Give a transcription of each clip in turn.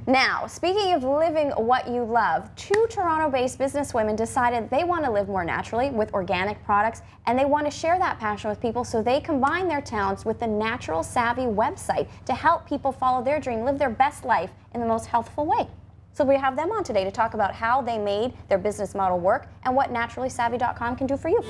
Now, speaking of living what you love, two Toronto-based businesswomen decided they want to live more naturally with organic products, and they want to share that passion with people, so they combine their talents with the Natural Savvy website to help people follow their dream, live their best life in the most healthful way. So we have them on today to talk about how they made their business model work and what naturallysavvy.com can do for you.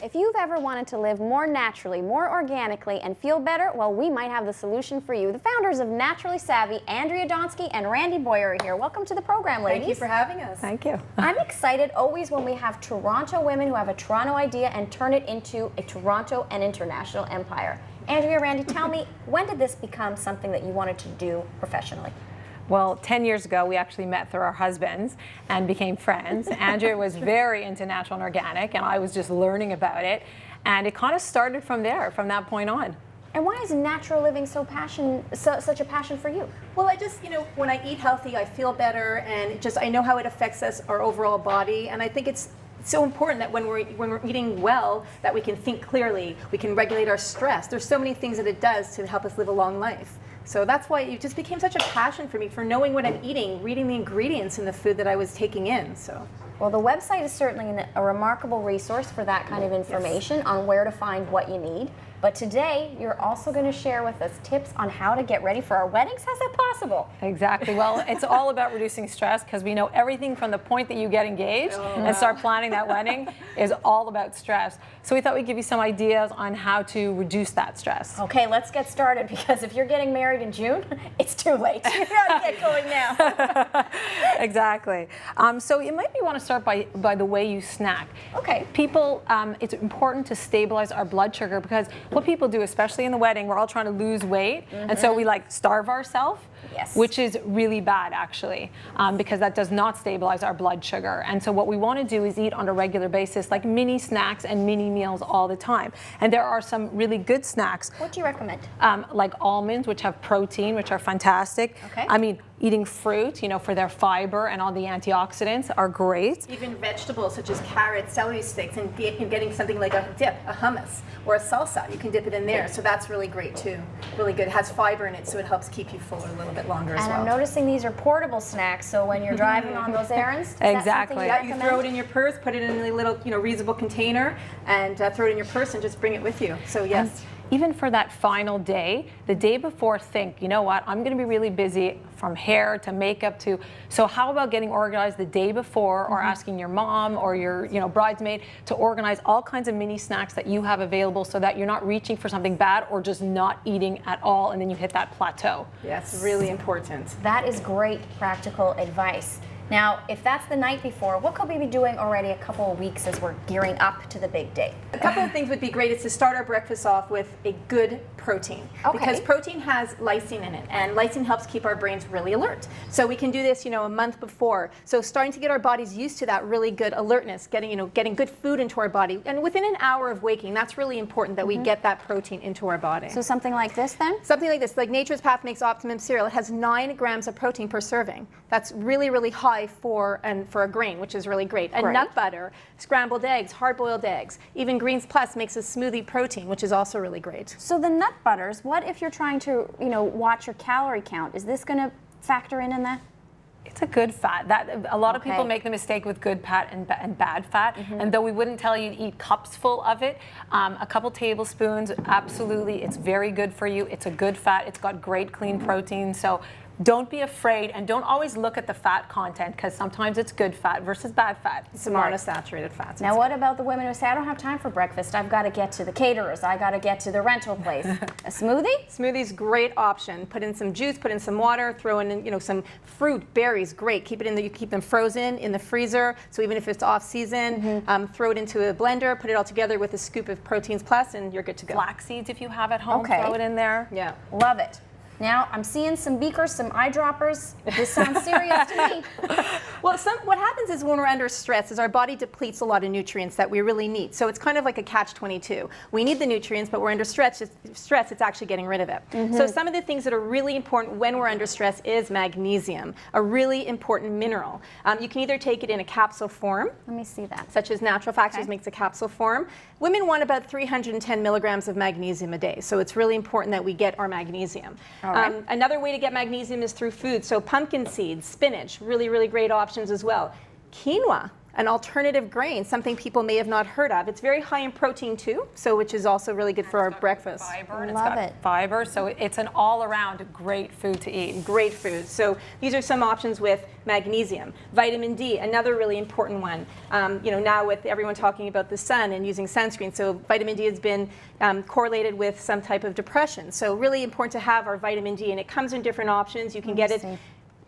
If you've ever wanted to live more naturally, more organically, and feel better, well, we might have the solution for you. The founders of Naturally Savvy, Andrea Donsky and Randy Boyer, are here. Welcome to the program, ladies. Thank you for having us. Thank you. I'm excited always when we have Toronto women who have a Toronto idea and turn it into a Toronto and international empire. Andrea, Randy, tell me, when did this become something that you wanted to do professionally? Well, 10 years ago, we actually met through our husbands and became friends. Andrea was very into natural and organic, and I was just learning about it. And it kind of started from there, from that point on. And why is natural living such a passion for you? Well, I just, when I eat healthy, I feel better, and I know how it affects us, our overall body. And I think it's so important that when we're eating well, that we can think clearly, we can regulate our stress. There's so many things that it does to help us live a long life. So that's why it just became such a passion for me, for knowing what I'm eating, reading the ingredients in the food that I was taking in. So. Well, the website is certainly a remarkable resource for that kind of information on where to find what you need. But today, you're also going to share with us tips on how to get ready for our weddings. How's that possible? Exactly. Well, it's all about reducing stress, because we know everything from the point that you get engaged and start planning that wedding is all about stress. So we thought we'd give you some ideas on how to reduce that stress. Okay, let's get started, because if you're getting married in June, it's too late. You gotta get going now. Exactly. So you might want to start by the way you snack. Okay. People, it's important to stabilize our blood sugar, because what people do, especially in the wedding, we're all trying to lose weight, and so we starve ourselves, which is really bad actually, because that does not stabilize our blood sugar. And so what we want to do is eat on a regular basis, like mini snacks and mini meals all the time. And there are some really good snacks. What do you recommend? Like almonds, which have protein, which are fantastic. Okay. I mean, eating fruit, for their fiber and all the antioxidants are great. Even vegetables such as carrots, celery sticks, and getting something like a dip, a hummus, or a salsa, you can dip it in there. So that's really great too. Really good. It has fiber in it, so it helps keep you full a little bit longer as well. And I'm noticing these are portable snacks, so when you're driving on those errands, exactly. You throw it in your purse, put it in a little, reusable container, and throw it in your purse and just bring it with you. So yes. And even for that final day, the day before, think, you know what, I'm going to be really busy from hair to makeup to, so how about getting organized the day before, or asking your mom or your bridesmaid to organize all kinds of mini snacks that you have available, so that you're not reaching for something bad or just not eating at all, and then you hit that plateau. Yes, really important. That is great practical advice. Now, if that's the night before, what could we be doing already a couple of weeks as we're gearing up to the big day? A couple of things would be great is to start our breakfast off with a good protein. Okay. Because protein has lysine in it, and lysine helps keep our brains really alert. So we can do this, a month before. So starting to get our bodies used to that really good alertness, getting good food into our body. And within an hour of waking, that's really important that we get that protein into our body. So something like this then? Something like this, like Nature's Path makes Optimum cereal. It has 9 grams of protein per serving. That's really, really high for a grain, which is really great. And nut butter, scrambled eggs, hard-boiled eggs. Even Greens Plus makes a smoothie protein, which is also really great. So the nut butters, what if you're trying to, watch your calorie count? Is this going to factor in that? It's a good fat. That a lot of people make the mistake with good fat and bad fat. And though we wouldn't tell you to eat cups full of it, a couple tablespoons, absolutely, it's very good for you. It's a good fat. It's got great clean protein. So don't be afraid, and don't always look at the fat content, because sometimes it's good fat versus bad fat. It's monounsaturated fats. Now, what about the women who say, I don't have time for breakfast. I've got to get to the caterers. I got to get to the rental place. A smoothie? Smoothie's great option. Put in some juice, put in some water, throw in some fruit, berries, great. Keep it in you keep them frozen in the freezer. So even if it's off season, throw it into a blender, put it all together with a scoop of Proteins Plus, and you're good to go. Flax seeds, if you have at home, throw it in there. Yeah. Love it. Now, I'm seeing some beakers, some eyedroppers. This sounds serious to me. Well, what happens is when we're under stress is our body depletes a lot of nutrients that we really need. So it's kind of like a catch-22. We need the nutrients, but we're under stress. It's actually getting rid of it. So some of the things that are really important when we're under stress is magnesium, a really important mineral. You can either take it in a capsule form. Let me see that. Such as Natural Factors makes a capsule form. Women want about 310 milligrams of magnesium a day. So it's really important that we get our magnesium. Another way to get magnesium is through food. So pumpkin seeds, spinach, really, really great options as well. Quinoa, an alternative grain, something people may have not heard of. It's very high in protein too, so which is also really good for our breakfast. Fiber, and Love it's got it. fiber, so it's an all-around great food to eat. Great food. So these are some options with magnesium. Vitamin D, another really important one. Now with everyone talking about the sun and using sunscreen, so vitamin D has been correlated with some type of depression. So really important to have our vitamin D, and it comes in different options. You can get it.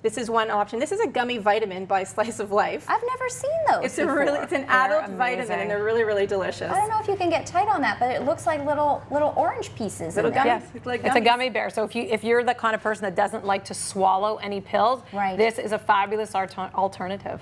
This is one option. This is a gummy vitamin by Slice of Life. I've never seen those It's before. it's an adult amazing. vitamin, and they're really, really delicious. I don't know if you can get tight on that, but it looks like little orange pieces. Little in there. gummies. Yes, Like it's a gummies. gummy bear. So if you're the kind of person that doesn't like to swallow any pills, Right. this is a fabulous alternative.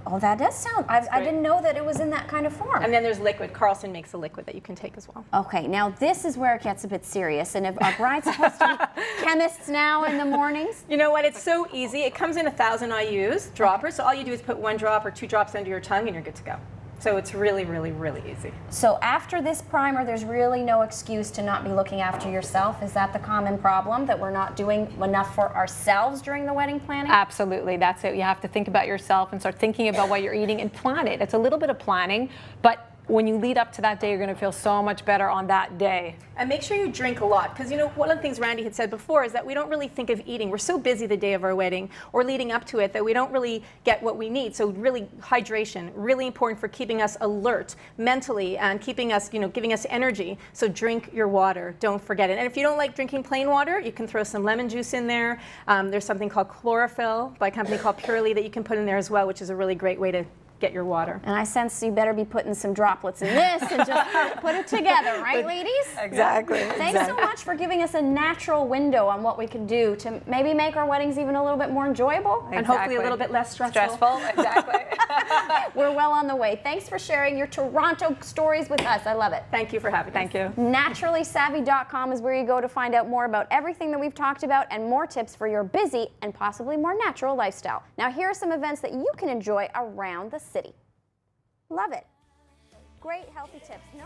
Oh, that does sound. I great. didn't know that it was in that kind of form. And then there's liquid. Carlson makes a liquid that you can take as well. Okay, now this is where it gets a bit serious. And if our bride's supposed to be chemists now in the mornings? You know what? It's so easy. It comes in 1,000 IUs, droppers. So all you do is put 1 drop or 2 drops under your tongue, and you're good to go. So it's really, really, really easy. So after this primer, there's really no excuse to not be looking after yourself. Is that the common problem, that we're not doing enough for ourselves during the wedding planning? Absolutely, that's it. You have to think about yourself and start thinking about what you're eating and plan it. It's a little bit of planning, but when you lead up to that day, you're going to feel so much better on that day. And make sure you drink a lot, because one of the things Randy had said before is that we don't really think of eating. We're so busy the day of our wedding or leading up to it that we don't really get what we need. So really, hydration, really important for keeping us alert mentally and keeping us, giving us energy. So drink your water, don't forget it. And if you don't like drinking plain water, you can throw some lemon juice in there. There's something called chlorophyll by a company called Purely that you can put in there as well, which is a really great way to get your water. And I sense you better be putting some droplets in this and just put it together, right, ladies? Exactly. Thanks so much for giving us a natural window on what we can do to maybe make our weddings even a little bit more enjoyable. And hopefully a little bit less stressful. Exactly. We're well on the way. Thanks for sharing your Toronto stories with us. I love it. Thank you for having us. Thank you. NaturallySavvy.com is where you go to find out more about everything that we've talked about and more tips for your busy and possibly more natural lifestyle. Now, here are some events that you can enjoy around the city. Love it. Great healthy tips. No.